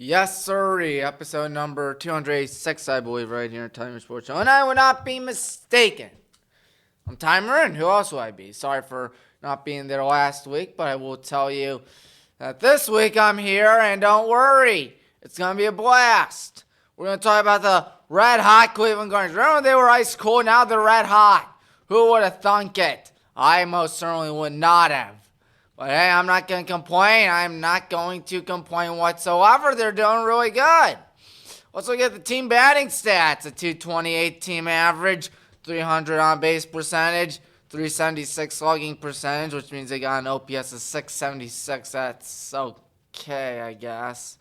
Yes, sirree. Episode number 286, I believe, right here at Tommy Maroon Sports Show. And I would not be mistaken. I'm Tommy Maroon. Who else will I be? Sorry for not being there last week, but I will tell you that this week I'm here, and don't worry. It's going to be a blast. We're going to talk about the red-hot Cleveland Guardians. Remember when they were ice cold? Now they're red-hot. Who would have thunk it? I most certainly would not have. But hey, I'm not going to complain. I'm not going to complain whatsoever. They're doing really good. Let's look at the team batting stats. A 228 team average, 300 on base percentage, 376 slugging percentage, which means they got an OPS of 676. That's okay, I guess.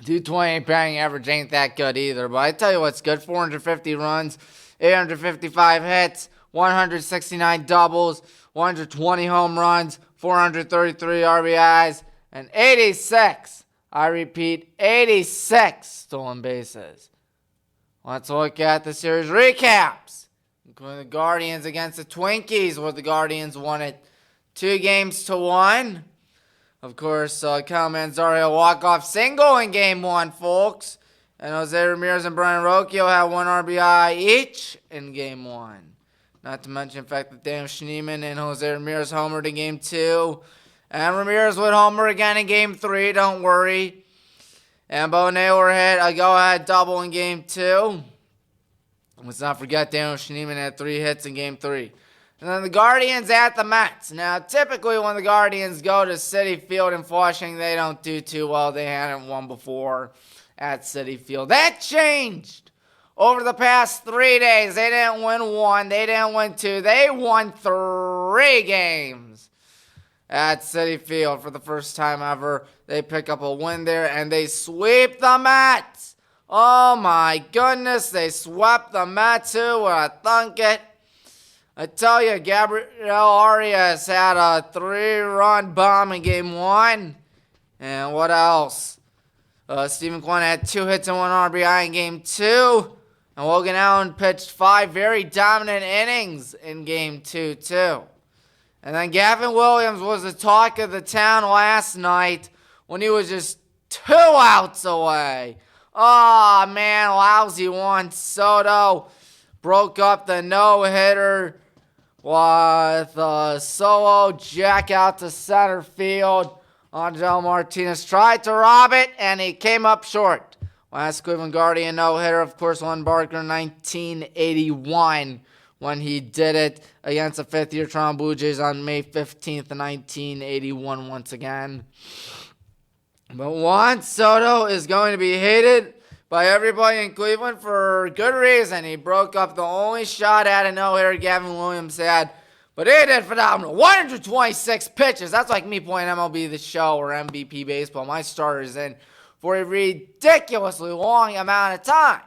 228 batting average ain't that good either. But I tell you what's good. 450 runs, 855 hits, 169 doubles, 120 home runs, 433 RBIs, and 86, I repeat, 86 stolen bases. Let's look at the series recaps, including the Guardians against the Twinkies, where the Guardians won it 2-1. Of course, Kyle Manzardo walk-off single in Game 1, folks. And Jose Ramirez and Brian Rocchio had 1 RBI each in Game 1. Not to mention the fact that Dan Schneemann and Jose Ramirez homered in Game 2. And Ramirez would homer again in Game 3, don't worry. And Bo Naylor hit a go-ahead double in Game 2. Let's not forget Daniel Schneemann had 3 hits in Game 3. And then the Guardians at the Mets. Now, typically when the Guardians go to Citi Field in Flushing, they don't do too well. They hadn't won before at Citi Field. That changed. Over the past 3 days, they didn't win 1, they didn't win 2, they won 3 games at Citi Field for the first time ever. They pick up a win there, and they sweep the Mets. Oh my goodness, they swept the Mets. Who would have thunk it? I tell you, Gabriel Arias had a 3-run bomb in Game 1. And what else? Stephen Kwan had 2 hits and 1 RBI in Game 2. And Logan Allen pitched 5 very dominant innings in Game 2, too. And then Gavin Williams was the talk of the town last night when he was just 2 outs away. Oh, man, lousy Juan Soto broke up the no-hitter with a solo jack out to center field. Angel Martinez tried to rob it, and he came up short. Last Cleveland Guardian no-hitter, of course, Lynn Barker, 1981, when he did it against the 5th-year Toronto Blue Jays on May 15th, 1981 once again. But Juan Soto is going to be hated by everybody in Cleveland for good reason. He broke up the only shot at a no-hitter Gavin Williams had, but he did phenomenal. 126 pitches. That's like me playing MLB The Show or MVP Baseball. My starter's in for a ridiculously long amount of time.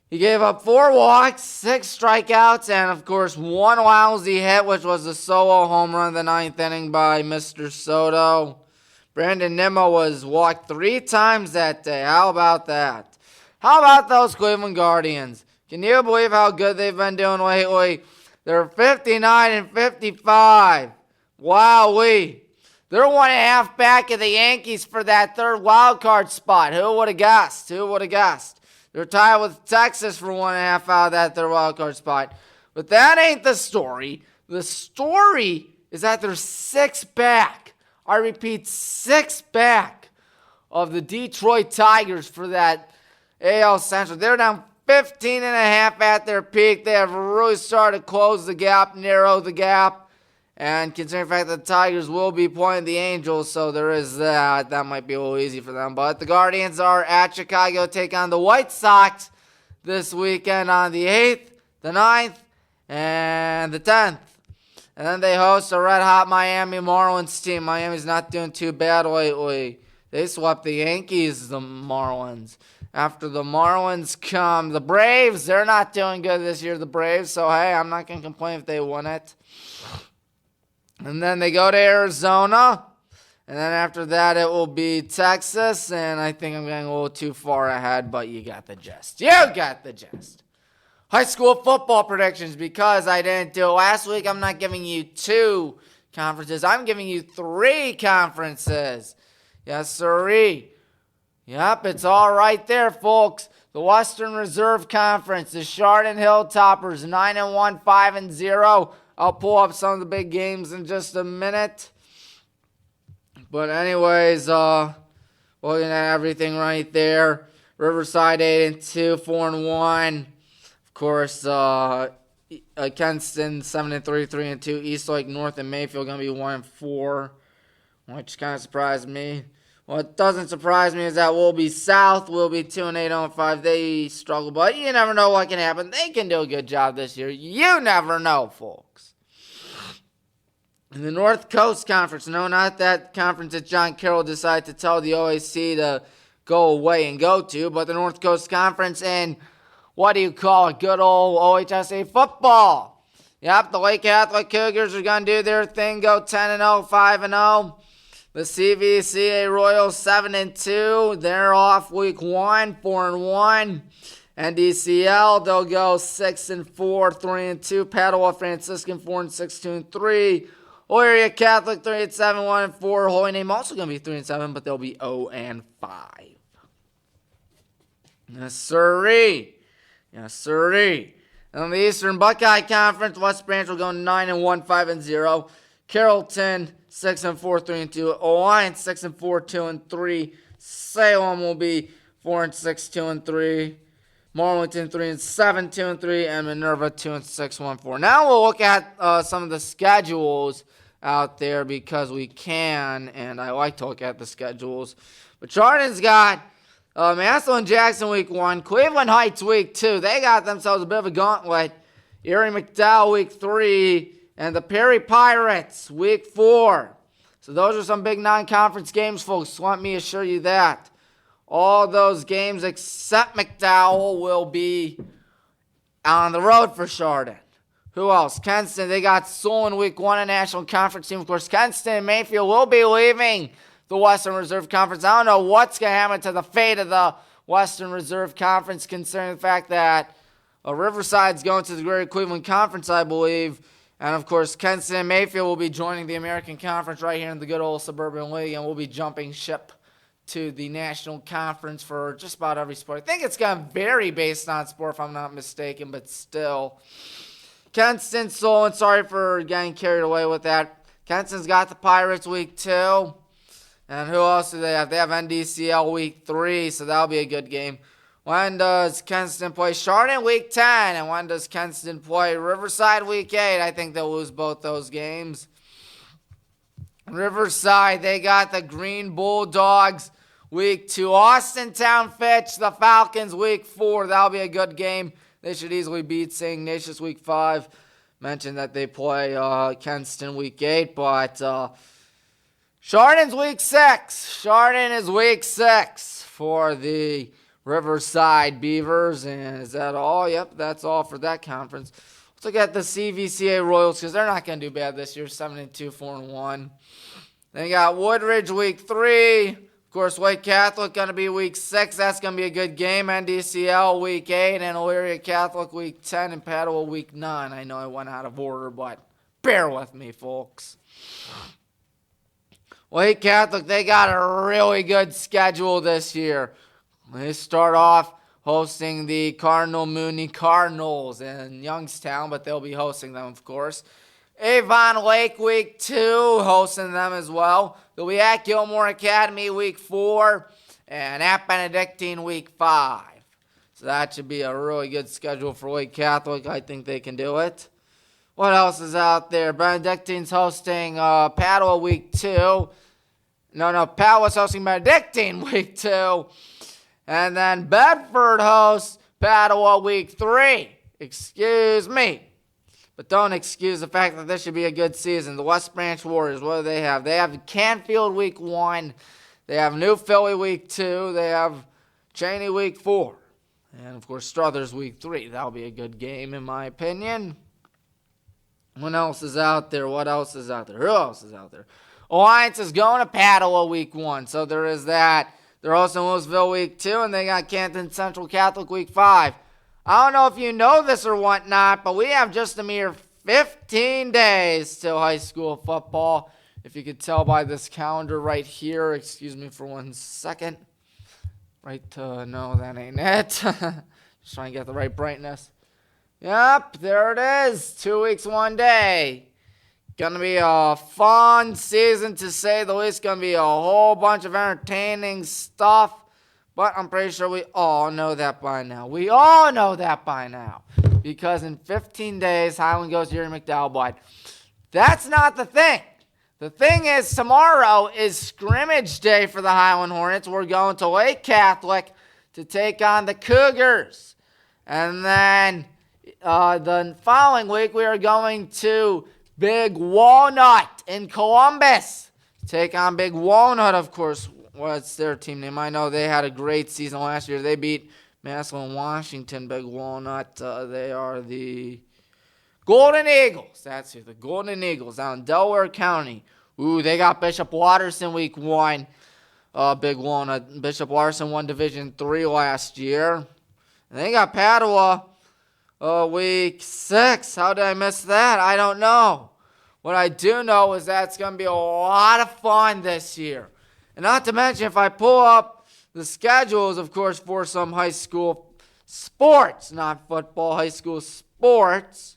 He gave up 4 walks, 6 strikeouts, and of course 1 lousy hit, which was a solo home run in the 9th inning by Mr. Soto. Brandon Nimmo was walked 3 times that day. How about that? How about those Cleveland Guardians? Can you believe how good they've been doing lately? They're 59-55. Wowee. They're 1.5 back of the Yankees for that 3rd wild card spot. Who would have guessed? Who would have guessed? They're tied with Texas for 1.5 out of that 3rd wild card spot. But that ain't the story. The story is that they're 6 back. I repeat, 6 back of the Detroit Tigers for that AL Central. They're down 15.5 at their peak. They have really started to close the gap, narrow the gap. And considering the fact that the Tigers will be playing the Angels, so there is that. That might be a little easy for them. But the Guardians are at Chicago, take on the White Sox this weekend on the 8th, the 9th, and the 10th. And then they host a red-hot Miami Marlins team. Miami's not doing too bad lately. They swept the Yankees, the Marlins. After the Marlins come the Braves. They're not doing good this year, the Braves. So, hey, I'm not going to complain if they win it. And then they go to Arizona. And then after that, it will be Texas. And I think I'm getting a little too far ahead, but you got the gist. You got the gist. High school football predictions, because I didn't do it last week. I'm not giving you 2 conferences. I'm giving you 3 conferences. Yes, sirree. Yep, it's all right there, folks. The Western Reserve Conference, the Chardon Hilltoppers, 9-1, 5-0. I'll pull up some of the big games in just a minute. But anyways, looking at everything right there. Riverside 8-2, 4-1. Of course, Kenston 7-3, 3-2. Eastlake, North, and Mayfield going to be 1-4, which kind of surprised me. What doesn't surprise me is that we'll be South. We'll be 2-8, 0-5. They struggle, but you never know what can happen. They can do a good job this year. You never know, folks. In the North Coast Conference, no, not that conference that John Carroll decided to tell the OAC to go away and go to, but the North Coast Conference and what do you call it? Good old OHSA football. Yep, the Lake Catholic Cougars are going to do their thing, go 10-0, 5-0. The CVCA Royals 7-2. They're off week 1, 4-1. NDCL, they'll go 6-4, 3-2. Padua Franciscan 4-6, 2-3. Elyria Catholic 3-7, 1-4. Holy Name also going to be 3-7, but they'll be 0-5. Yes, sirree. Yes, sirree. And on the Eastern Buckeye Conference, West Branch will go 9-1, 5-0. Carrollton 6-4, 3-2. Alliance 6-4, 2-3. Salem will be 4-6, 2-3. Marlington 3-7, 2-3, and Minerva 2-6, 1-4. Now we'll look at some of the schedules out there because we can, and I like to look at the schedules. But Chardon's got Massillon Jackson week 1, Cleveland Heights week 2. They got themselves a bit of a gauntlet. Erie McDowell week 3, and the Perry Pirates week 4. So those are some big non-conference games, folks. Let me assure you that. All those games except McDowell will be on the road for Chardon. Who else? Kenston, they got Solon week 1, a national conference team. Of course, Kenston and Mayfield will be leaving the Western Reserve Conference. I don't know what's going to happen to the fate of the Western Reserve Conference, considering the fact that Riverside's going to the Greater Cleveland Conference, I believe. And, of course, Kenston and Mayfield will be joining the American Conference right here in the good old Suburban League, and we'll be jumping ship to the National Conference for just about every sport. I think it's going to vary based on sport, if I'm not mistaken, but still. Kenston, Solon, sorry for getting carried away with that. Kenston's got the Pirates week 2. And who else do they have? They have NDCL week 3, so that'll be a good game. When does Kenston play Chardon week 10? And when does Kenston play Riverside week 8? I think they'll lose both those games. Riverside, they got the Green Bulldogs week 2. Austintown Fitch, the Falcons week 4. That'll be a good game. They should easily beat St. Ignatius week 5. Mentioned that they play Kenston week 8, but Chardon's week 6. Chardon is week 6 for the Riverside Beavers. And is that all? Yep, that's all for that conference. Let's look at the CVCA Royals because they're not going to do bad this year. 7-2, 4-1. Then you got Woodridge week 3. Of course, White Catholic going to be week 6. That's going to be a good game. NDCL week 8 and Elyria Catholic week 10 and Padua week 9. I know I went out of order, but bear with me, folks. White Catholic, they got a really good schedule this year. They start off hosting the Cardinal Mooney Cardinals in Youngstown, but they'll be hosting them, of course. Avon Lake week 2, hosting them as well. They'll be at Gilmore Academy week 4 and at Benedictine week 5. So that should be a really good schedule for Lake Catholic. I think they can do it. What else is out there? Benedictine's hosting Padua week 2. Padua's hosting Benedictine week 2. And then Bedford hosts Padua week 3. Excuse me. But don't excuse the fact that this should be a good season. The West Branch Warriors, what do they have? They have Canfield week 1. They have New Philly week 2. They have Cheney week 4. And, of course, Struthers week 3. That'll be a good game, in my opinion. What else is out there? Who else is out there? Alliance is going to Padua week 1. So there is that. They're hosting Louisville week 2. And they got Canton Central Catholic week 5. I don't know if you know this or whatnot, but we have just a mere 15 days till high school football. If you could tell by this calendar right here, excuse me for 1 second. No, that ain't it. Just trying to get the right brightness. Yep, there it is. 2 weeks, 1 day. Gonna be a fun season to say the least. Gonna be a whole bunch of entertaining stuff. But I'm pretty sure we all know that by now. We all know that by now. Because in 15 days, Highland goes to Erie McDowell. But that's not the thing. The thing is, tomorrow is scrimmage day for the Highland Hornets. We're going to Lake Catholic to take on the Cougars. And then the following week, we are going to Big Walnut in Columbus. Take on Big Walnut, of course. What's their team name? I know they had a great season last year. They beat Massillon Washington, Big Walnut. They are the Golden Eagles. That's who. The Golden Eagles out in Delaware County. Ooh, they got Bishop Watterson week 1. Big Walnut. Bishop Watterson won Division 3 last year. And they got Padua week 6. How did I miss that? I don't know. What I do know is that it's going to be a lot of fun this year. And not to mention, if I pull up the schedules, of course, for some high school sports, not football, high school sports,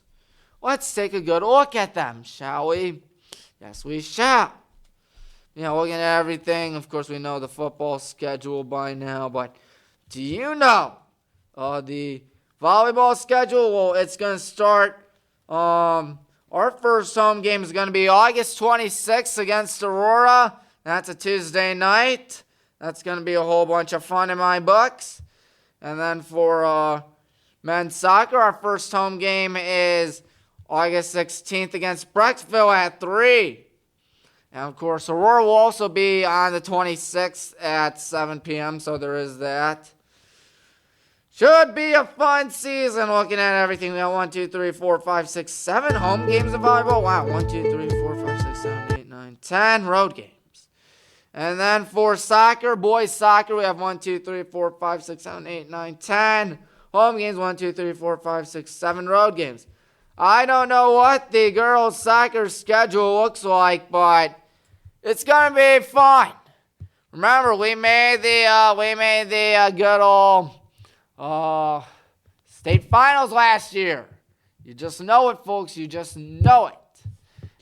let's take a good look at them, shall we? Yes, we shall. Looking at everything, of course, we know the football schedule by now, but do you know the volleyball schedule? Well, it's going to start, our first home game is going to be August 26th against Aurora. That's a Tuesday night. That's going to be a whole bunch of fun in my books. And then for men's soccer, our first home game is August 16th against Brecksville at 3. And, of course, Aurora will also be on the 26th at 7 p.m., so there is that. Should be a fun season looking at everything. We got 1, 2, 3, 4, 5, 6, 7 home games of volleyball. Wow, 1, 2, 3, 4, 5, 6, 7, 8, 9, 10 road games. And then for soccer, boys soccer, we have 1, 2, 3, 4, 5, 6, 7, 8, 9, 10 home games. 1, 2, 3, 4, 5, 6, 7 road games. I don't know what the girls' soccer schedule looks like, but it's gonna be fun. Remember, we made the good old state finals last year. You just know it, folks. You just know it.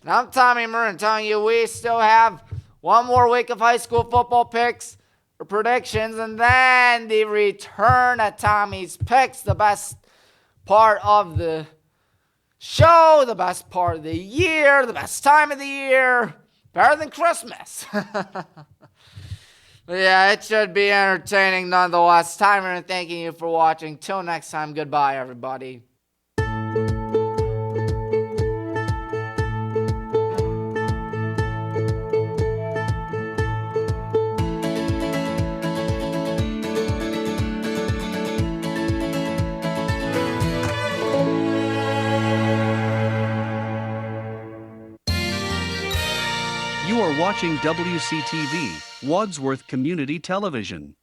And I'm Tommy Maroon telling you we still have one more week of high school football picks or predictions, and then the return of Tommy's picks, the best part of the show, the best part of the year, the best time of the year, better than Christmas. Yeah, it should be entertaining nonetheless. Timer, and thanking you for watching. Till next time, goodbye, everybody. You are watching WCTV, Wadsworth Community Television.